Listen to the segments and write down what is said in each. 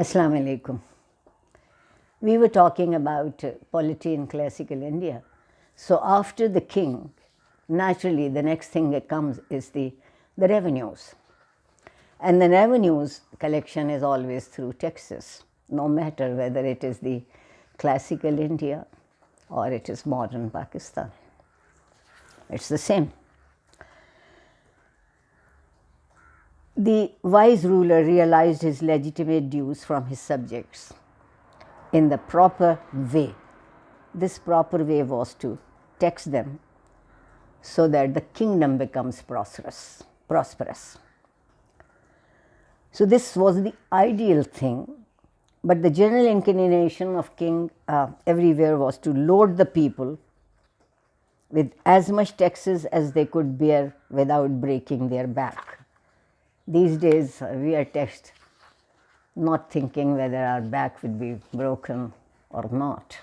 Assalamu alaikum. We were talking about polity in classical India. So after the king, naturally the next thing that comes is the revenues. And the revenues collection is always through taxes, no matter whether it is the classical India or it is modern Pakistan. It's the same. The wise ruler realized his legitimate dues from his subjects in the proper way. This proper way was to tax them so that the kingdom becomes prosperous. So this was the ideal thing, but the general inclination of king everywhere was to load the people with as much taxes as they could bear without breaking their back. These days we are taxed not thinking whether our back would be broken or not.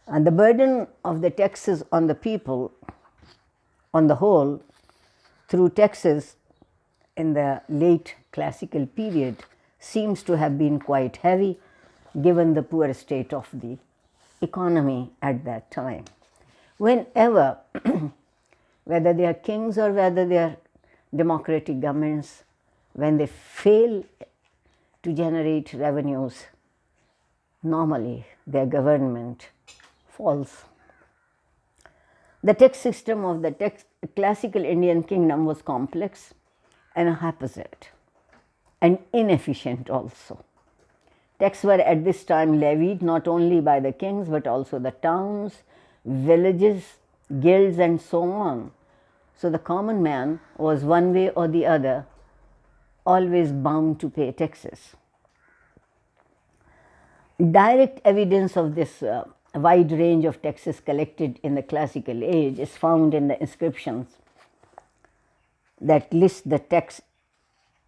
And the burden of the taxes on the people on the whole through taxes in the late classical period seems to have been quite heavy given the poor state of the economy at that time. Whenever, whether they are kings or whether they are democratic governments, when they fail to generate revenues, normally their government falls. The tax system of the classical Indian kingdom was complex and haphazard and inefficient also. Taxes were at this time levied not only by the kings but also the towns, villages, guilds and so on. So the common man was one way or the other always bound to pay taxes. Direct evidence of this wide range of taxes collected in the classical age is found in the inscriptions that list the tax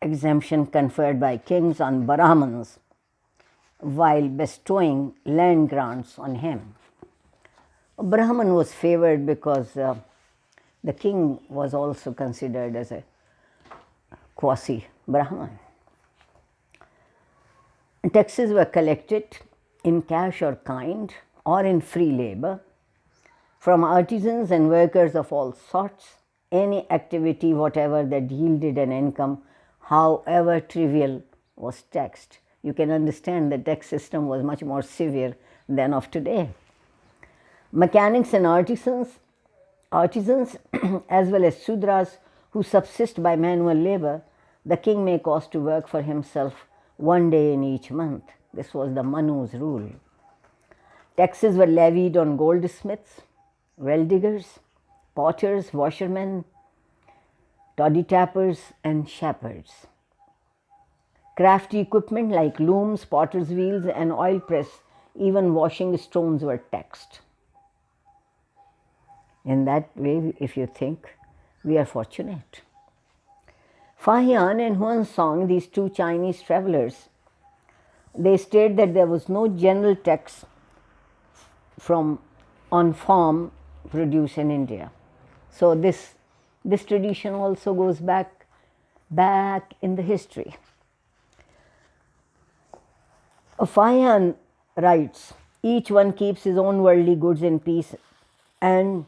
exemption conferred by kings on Brahmins while bestowing land grants on him. A Brahman was favored because the king was also considered as a quasi-Brahman. Taxes were collected in cash or kind or in free labor from artisans and workers of all sorts. Any activity whatever that yielded an income, however trivial, was taxed. You can understand the tax system was much more severe than of today. Mechanics and artisans as well as Sudras who subsist by manual labor, the king may cause to work for himself one day in each month. This was the Manu's rule. Taxes were levied on goldsmiths, well diggers, potters, washermen, toddy tappers and shepherds. Crafty equipment like looms, potter's wheels and oil press, even washing stones were taxed. In that way, if you think, we are fortunate. Fa Hian and Huan Song, these two Chinese travelers, they state that there was no general tax on farm produce in India. So this tradition also goes back in the history. Fa Hian writes, each one keeps his own worldly goods in peace and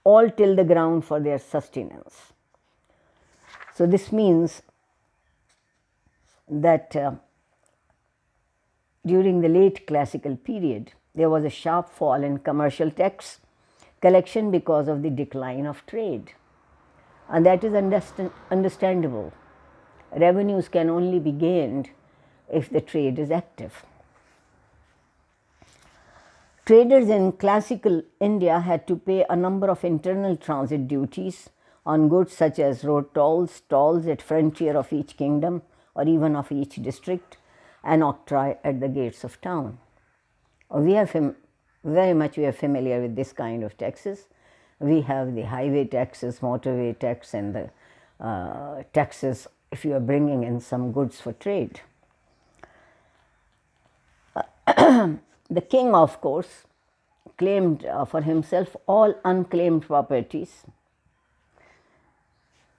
all till the ground for their sustenance. So this means that during the late classical period, there was a sharp fall in commercial tax collection because of the decline of trade. And that is understandable. Revenues can only be gained if the trade is active. Traders in classical India had to pay a number of internal transit duties on goods such as road tolls at frontier of each kingdom or even of each district, and octroi at the gates of town. We are very much familiar with this kind of taxes. We have the highway taxes, motorway tax and the taxes if you are bringing in some goods for trade. The king, of course, claimed for himself all unclaimed properties,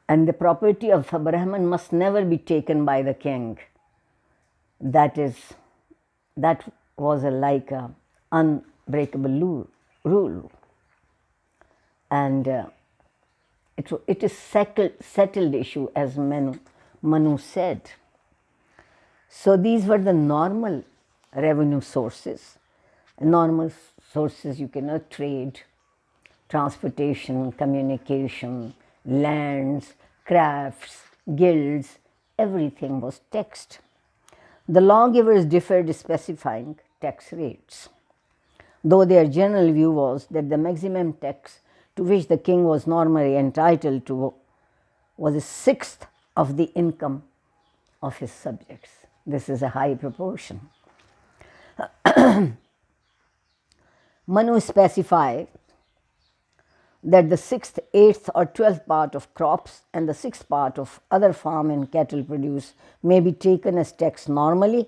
and the property of a Brahman must never be taken by the king. that was like a unbreakable rule, and it is settled issue, as Manu said. So these were the normal revenue sources. Normal sources, you cannot trade, transportation, communication, lands, crafts, guilds, everything was taxed. The lawgivers differed specifying tax rates, though their general view was that the maximum tax to which the king was normally entitled to was a sixth of the income of his subjects. This is a high proportion. Manu specified that the sixth, eighth, or 12th part of crops and the sixth part of other farm and cattle produce may be taken as tax normally.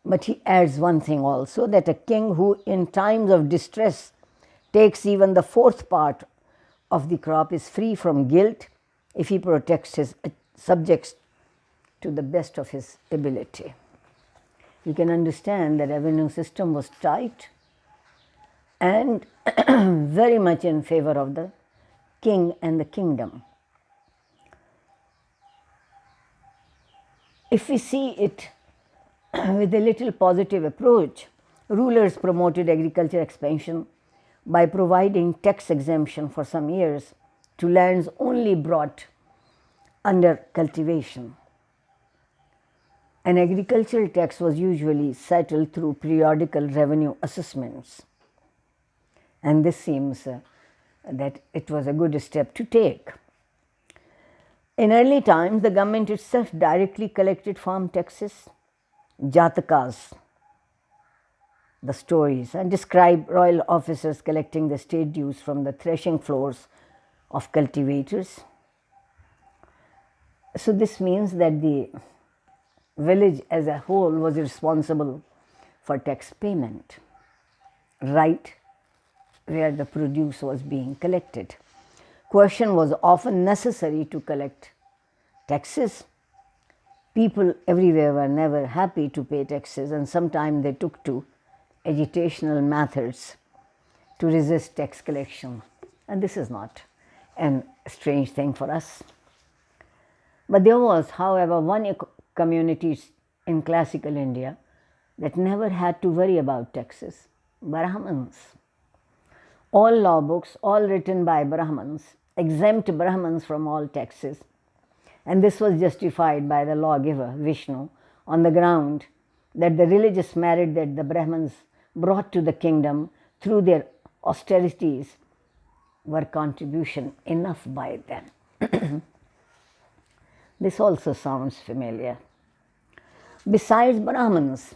But he adds one thing also, that a king who in times of distress takes even the fourth part of the crop is free from guilt if he protects his subjects to the best of his ability. You can understand the revenue system was tight and very much in favor of the king and the kingdom. If we see it with a little positive approach, rulers promoted agriculture expansion by providing tax exemption for some years to lands only brought under cultivation. An agricultural tax was usually settled through periodical revenue assessments. And this seems that it was a good step to take. In early times, the government itself directly collected farm taxes, jatakas, the stories, and describe royal officers collecting the state dues from the threshing floors of cultivators. So this means that the village as a whole was responsible for tax payment, right where the produce was being collected. Coercion was often necessary to collect taxes. People everywhere were never happy to pay taxes, and sometimes they took to agitational methods to resist tax collection. And this is not a strange thing for us. But there was, however, one community in classical India that never had to worry about taxes: Brahmins. All law books, all written by Brahmins, exempt Brahmins from all taxes, and this was justified by the lawgiver Vishnu on the ground that the religious merit that the Brahmins brought to the kingdom through their austerities were contribution enough by them. This also sounds familiar. Besides Brahmins,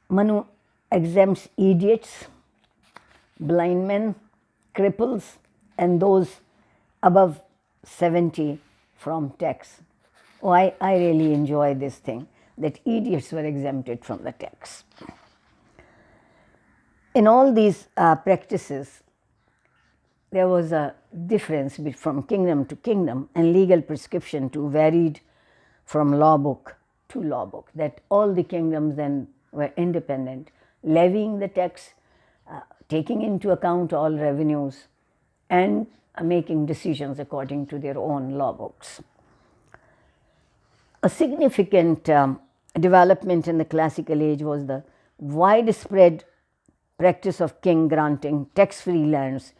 Manu exempts idiots, blind men, cripples, and those above 70 from tax. Oh, I really enjoy this thing, that idiots were exempted from the tax. In all these practices, there was a difference from kingdom to kingdom, and legal prescription too varied from law book to law book, that all the kingdoms then were independent, levying the tax, taking into account all revenues, and making decisions according to their own law books. A significant development in the classical age was the widespread practice of king granting tax-free lands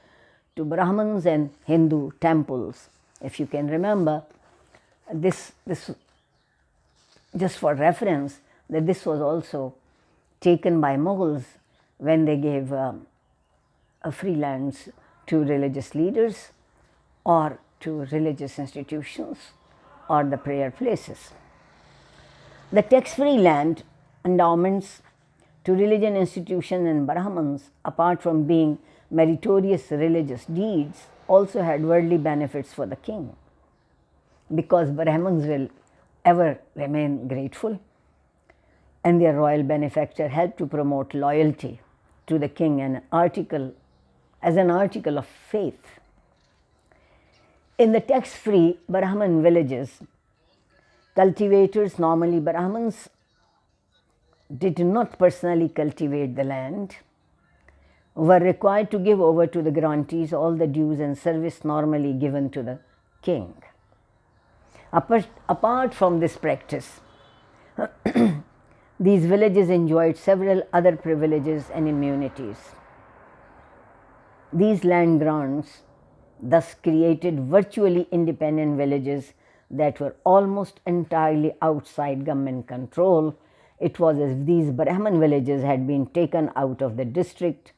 to Brahmins and Hindu temples. If you can remember, this just for reference, that this was also taken by Mughals when they gave free lands to religious leaders or to religious institutions or the prayer places. The tax-free land endowments to religion institutions and Brahmins, apart from being meritorious religious deeds, also had worldly benefits for the king, because Brahmins will ever remain grateful, and their royal benefactor helped to promote loyalty to the king as an article of faith. In the tax-free Brahmin villages, Cultivators, normally Brahmins, did not personally cultivate the land, were required to give over to the grantees all the dues and service normally given to the king. Apart from this practice, these villages enjoyed several other privileges and immunities. These land grants thus created virtually independent villages that were almost entirely outside government control. It was as if these Brahman villages had been taken out of the district,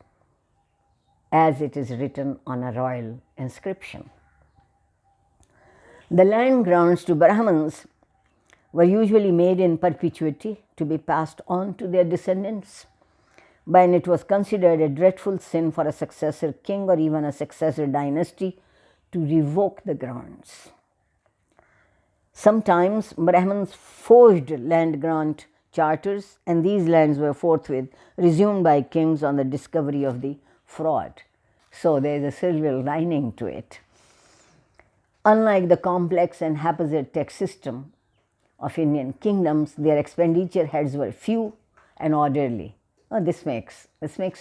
as it is written on a royal inscription. The land grants to Brahmins were usually made in perpetuity to be passed on to their descendants, and it was considered a dreadful sin for a successor king or even a successor dynasty to revoke the grants. Sometimes Brahmins forged land grant charters, and these lands were forthwith resumed by kings on the discovery of the fraud. So there is a silver lining to it. Unlike the complex and haphazard tax system of Indian kingdoms, their expenditure heads were few and orderly. Oh, this makes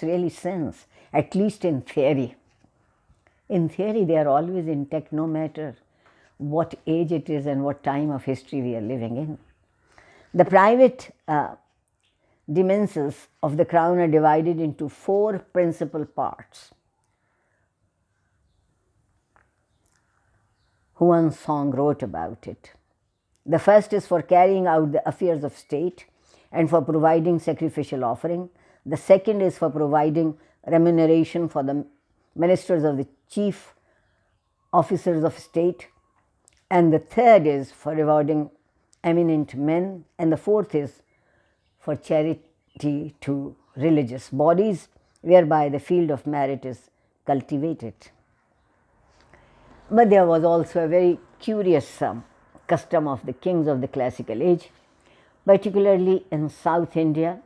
really sense, at least in theory. In theory, they are always intact, no matter what age it is and what time of history we are living in. The private demesnes of the crown are divided into 4 principal parts. Huan Song wrote about it. The first is for carrying out the affairs of state and for providing sacrificial offering. The second is for providing remuneration for the ministers of the chief officers of state. And the third is for rewarding eminent men. And the fourth is for charity to religious bodies, whereby the field of merit is cultivated. But there was also a very curious custom of the kings of the classical age, particularly in South India,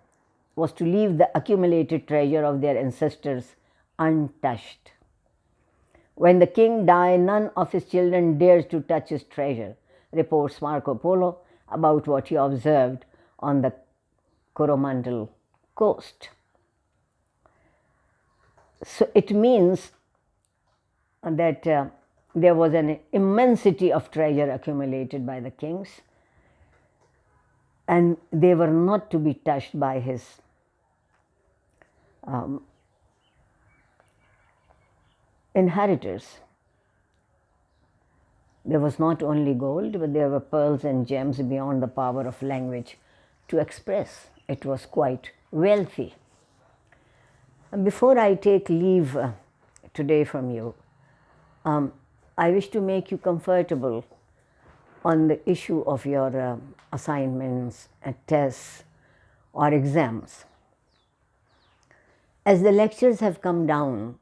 was to leave the accumulated treasure of their ancestors untouched. When the king died, none of his children dared to touch his treasure, reports Marco Polo about what he observed on the Coromandel coast. So it means that there was an immensity of treasure accumulated by the kings, and they were not to be touched by his inheritors. There was not only gold, but there were pearls and gems beyond the power of language to express. It was quite wealthy. And before I take leave today from you, I wish to make you comfortable on the issue of your assignments and tests or exams. As the lectures have come down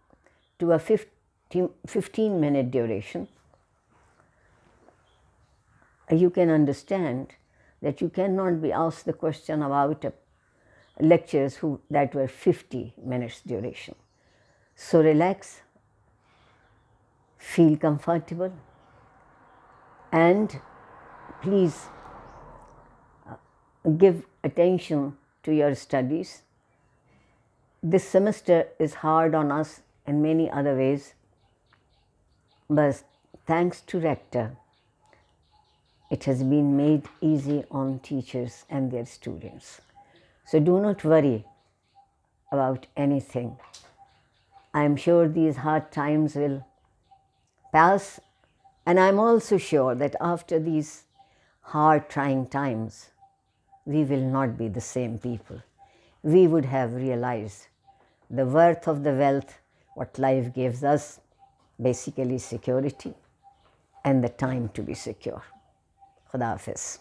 to a 15-minute duration, you can understand that you cannot be asked the question about lectures that were 50 minutes duration. So relax, feel comfortable, and please give attention to your studies. This semester is hard on us in many other ways, but thanks to Rector, it has been made easy on teachers and their students. So do not worry about anything. I am sure these hard times will pass, and I am also sure that after these hard trying times, we will not be the same people. We would have realized the worth of the wealth what life gives us, basically security and the time to be secure. Khuda Hafiz.